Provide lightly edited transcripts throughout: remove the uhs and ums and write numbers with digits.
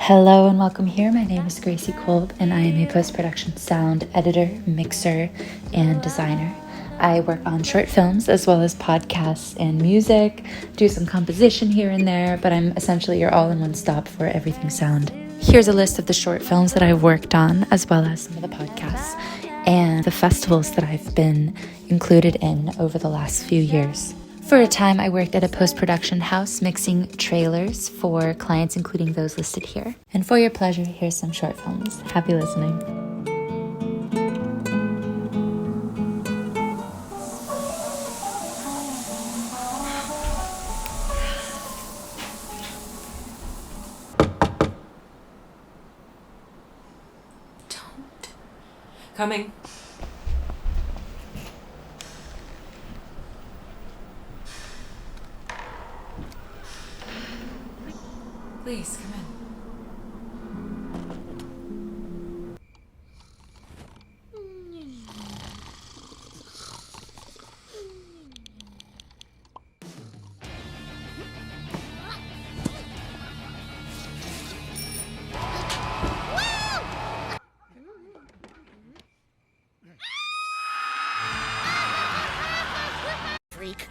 Hello and welcome here. My name is Gracie and I am a post-production sound editor, mixer, and designer. I work on short films as well as podcasts and music, do some composition here and there, but I'm essentially your all-in-one stop for everything sound. Here's a list of the short films that I've worked on, as well as some of the podcasts and the festivals that I've been included in over the last few years. For a time, I worked at a post-production house mixing trailers for clients, including those listed here. And for your pleasure, here's some short films. Happy listening. Don't. Coming. Please, come in. Freak.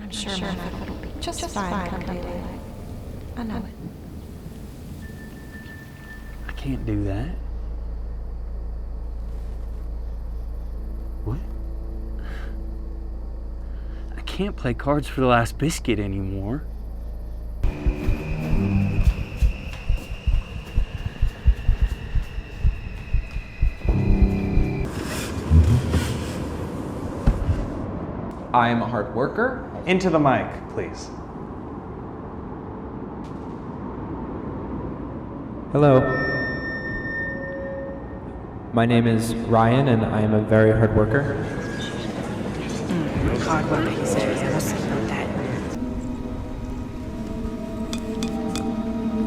I'm sure my life will be just fine come daylight. I know it. I can't do that. What? I can't play Cards for the Last Biscuit anymore. I am a hard worker. Into the mic, please. Hello. My name is Ryan and I am a very hard worker. Hard work, he says. I don't see about that.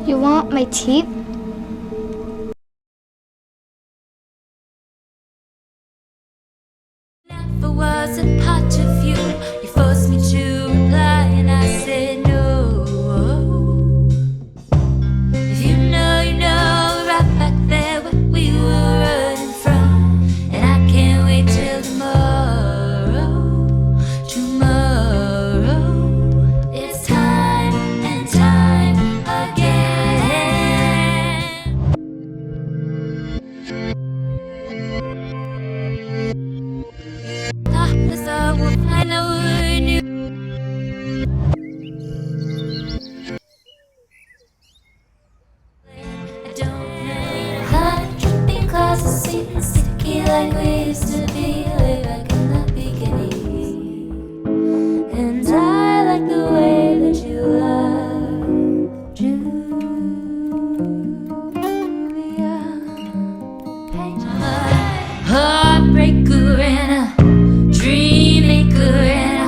You want my teeth? Never was a part of you. You forced me to reply, and I said no. If you know, right back there where we were running from, and I can't wait till tomorrow. Tomorrow, it's time and time again. Darkness, I will find out when you. I don't know. 100 clouds sweet and sticky like we used to be way back in the beginning. And I like the way that you love Julia. Heartbreaker and a dream maker and